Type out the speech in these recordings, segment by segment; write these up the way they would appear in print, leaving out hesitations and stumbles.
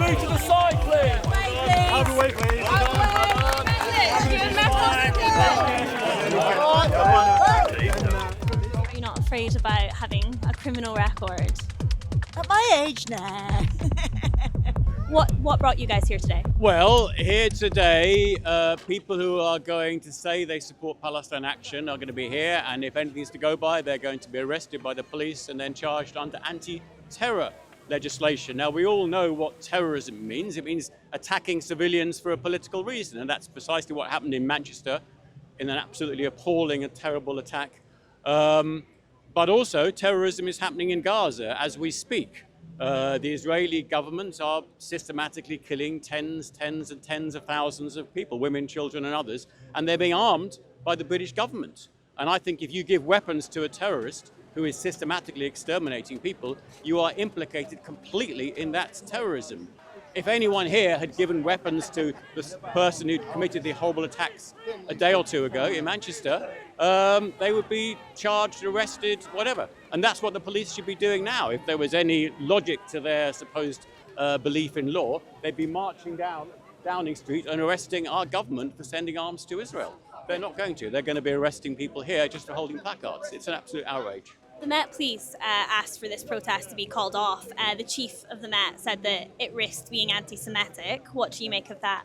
move to the side, please. Out of the way, please. Are you not afraid about having a criminal record? At my age now. What brought you guys here today? Well, here today, people who are going to say they support Palestine Action are going to be here, and if anything's to go by, they're going to be arrested by the police and then charged under anti-terror legislation. Now, we all know what terrorism means. It means attacking civilians for a political reason, and that's precisely what happened in Manchester in an absolutely appalling and terrible attack. But also, terrorism is happening in Gaza as we speak. The Israeli government are systematically killing tens and tens of thousands of people, women, children and others, and they're being armed by the British government. And I think if you give weapons to a terrorist who is systematically exterminating people, you are implicated completely in that terrorism. If anyone here had given weapons to the person who committed the horrible attacks a day or two ago in Manchester, they would be charged, arrested, whatever. And that's what the police should be doing now. If there was any logic to their supposed belief in law, they'd be marching down Downing Street and arresting our government for sending arms to Israel. They're not going to. They're going to be arresting people here just for holding placards. It's an absolute outrage. The Met Police asked for this protest to be called off. The chief of the Met said that it risked being anti-Semitic. What do you make of that?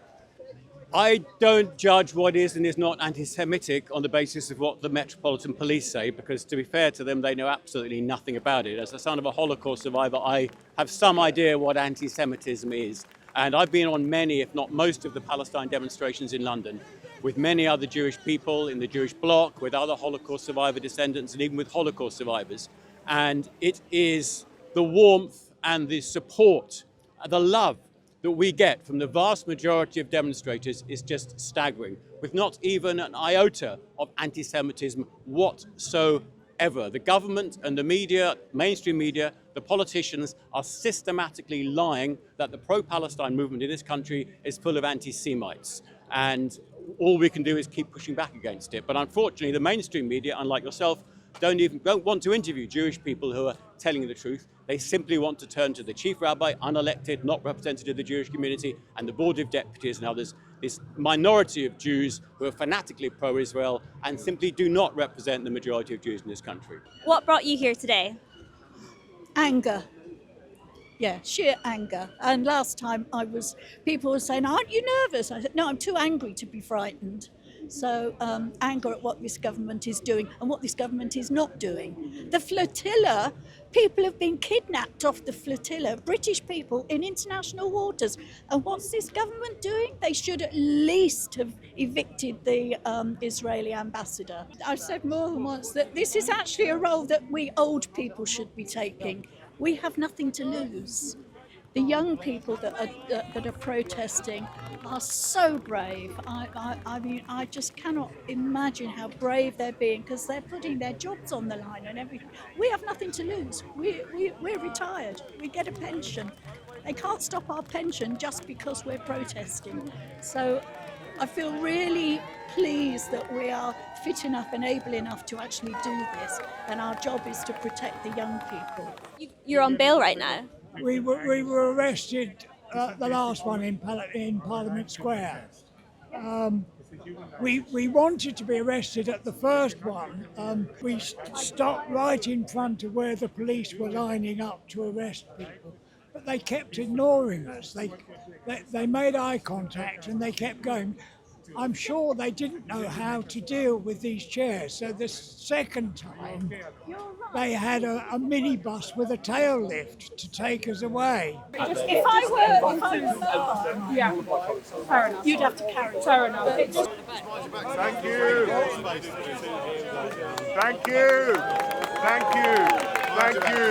I don't judge what is and is not anti-Semitic on the basis of what the Metropolitan Police say, because to be fair to them, they know absolutely nothing about it. As the son of a Holocaust survivor, I have some idea what anti-Semitism is. And I've been on many, if not most, of the Palestine demonstrations in London, with many other Jewish people in the Jewish bloc, with other Holocaust survivor descendants, and even with Holocaust survivors. And it is the warmth and the support, the love that we get from the vast majority of demonstrators is just staggering, with not even an iota of anti-Semitism whatsoever. The government and the media, mainstream media, the politicians are systematically lying that the pro-Palestine movement in this country is full of anti-Semites. And all we can do is keep pushing back against it. But unfortunately, the mainstream media, unlike yourself, don't want to interview Jewish people who are telling the truth. They simply want to turn to the chief rabbi, unelected, not representative of the Jewish community, and the board of deputies. Now there's this minority of Jews who are fanatically pro-Israel and simply do not represent the majority of Jews in this country. What brought you here today? Anger. Yeah, sheer anger. And last time people were saying, aren't you nervous? I said, no, I'm too angry to be frightened. So anger at what this government is doing and what this government is not doing. The flotilla, people have been kidnapped off the flotilla, British people in international waters. And what's this government doing? They should at least have evicted the Israeli ambassador. I've said more than once that this is actually a role that we old people should be taking. We have nothing to lose. The young people that are protesting are so brave. I mean, I just cannot imagine how brave they're being, because they're putting their jobs on the line and everything. We have nothing to lose. We're retired. We get a pension. They can't stop our pension just because we're protesting. So I feel really pleased that we are fit enough and able enough to actually do this, and our job is to protect the young people. You're on bail right now. We were arrested at the last one in Parliament Square. We wanted to be arrested at the first one. We stopped right in front of where the police were lining up to arrest people, but they kept ignoring us. They made eye contact and they kept going. I'm sure they didn't know how to deal with these chairs. So the second time, they had a minibus with a tail lift to take us away. If I were, yeah, fair enough. You'd have to carry it. Fair enough. Thank you. Thank you. Thank you.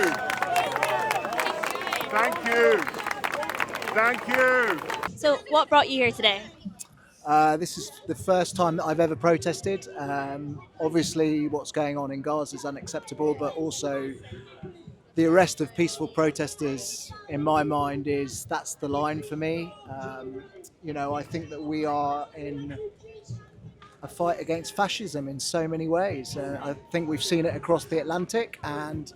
Thank you. Thank you. So what brought you here today? This is the first time that I've ever protested. Obviously what's going on in Gaza is unacceptable, but also the arrest of peaceful protesters, in my mind, that's the line for me. I think that we are in a fight against fascism in so many ways. I think we've seen it across the Atlantic, and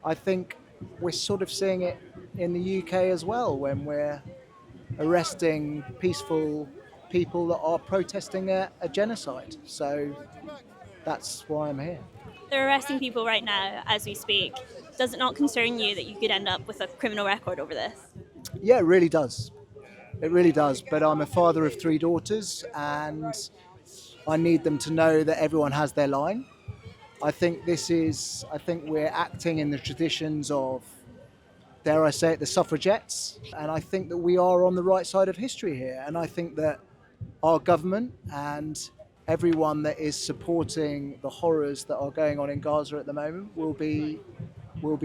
I think we're sort of seeing it in the UK as well, when we're arresting peaceful people that are protesting a genocide. So that's why I'm here. They're arresting people right now as we speak. Does it not concern you that you could end up with a criminal record over this? Yeah, it really does. It really does. But I'm a father of 3 daughters, and I need them to know that everyone has their line. I think we're acting in the traditions of, dare I say it, the suffragettes. And I think that we are on the right side of history here. And I think that our government and everyone that is supporting the horrors that are going on in Gaza at the moment will be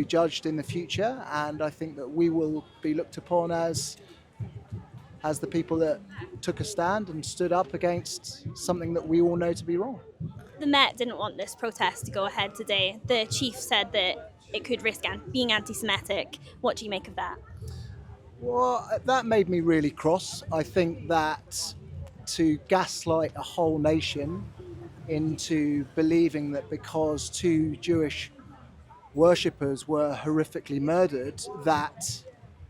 judged in the future. And I think that we will be looked upon as the people that took a stand and stood up against something that we all know to be wrong. The Met didn't want this protest to go ahead today. The chief said that it could risk being anti-Semitic. What do you make of that? Well, that made me really cross. I think that to gaslight a whole nation into believing that because 2 Jewish worshippers were horrifically murdered, that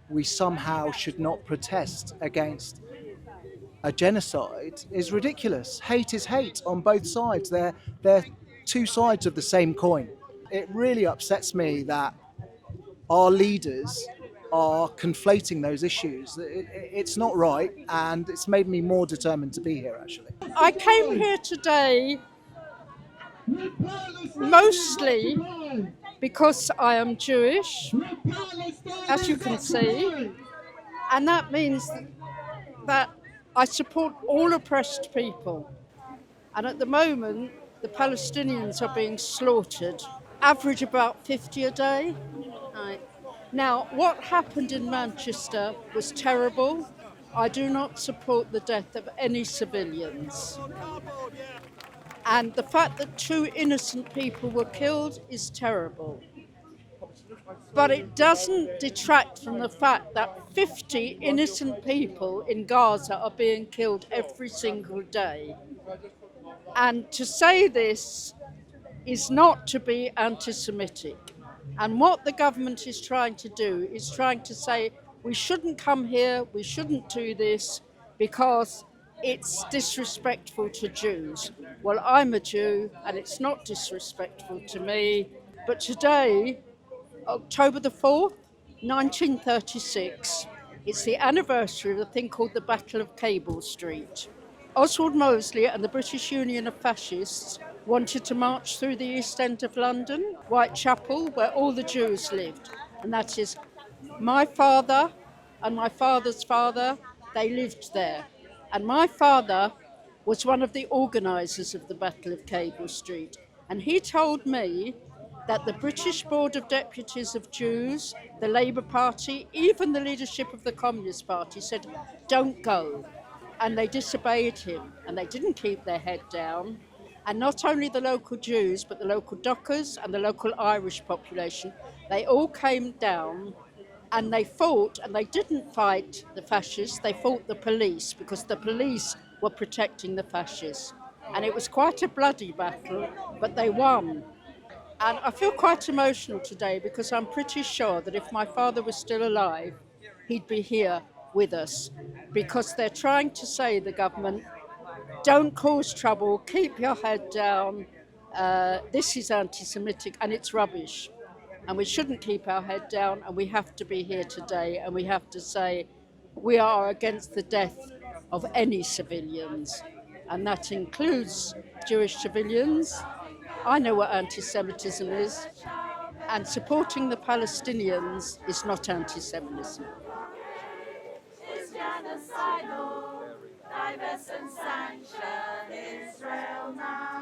we somehow should not protest against a genocide is ridiculous. Hate is hate on both sides. They're 2 sides of the same coin. It really upsets me that our leaders are conflating those issues. It's not right, and it's made me more determined to be here, actually. I came here today mostly because I am Jewish, as you can see, and that means that I support all oppressed people. And at the moment, the Palestinians are being slaughtered, average about 50 a day. Right. Now, what happened in Manchester was terrible. I do not support the death of any civilians. And the fact that 2 innocent people were killed is terrible. But it doesn't detract from the fact that 50 innocent people in Gaza are being killed every single day. And to say this is not to be anti-Semitic. And what the government is trying to do is trying to say, we shouldn't come here, we shouldn't do this, because it's disrespectful to Jews. Well, I'm a Jew, and it's not disrespectful to me. But today, October the 4th, 1936, it's the anniversary of a thing called the Battle of Cable Street. Oswald Mosley and the British Union of Fascists wanted to march through the East End of London, Whitechapel, where all the Jews lived. And that is my father and my father's father, they lived there. And my father was one of the organisers of the Battle of Cable Street. And he told me that the British Board of Deputies of Jews, the Labour Party, even the leadership of the Communist Party said, don't go. And they disobeyed him, and they didn't keep their head down. And not only the local Jews, but the local Dockers and the local Irish population, they all came down and they fought, and they didn't fight the fascists, they fought the police, because the police were protecting the fascists. And it was quite a bloody battle, but they won. And I feel quite emotional today because I'm pretty sure that if my father was still alive, he'd be here with us, because they're trying to say, the government, don't cause trouble, keep your head down, this is anti-Semitic and it's rubbish. And we shouldn't keep our head down, and we have to be here today, and we have to say we are against the death of any civilians, and that includes Jewish civilians. I know what anti-Semitism is, and supporting the Palestinians is not anti-Semitism. Is genocidal, divest and sanction Israel now.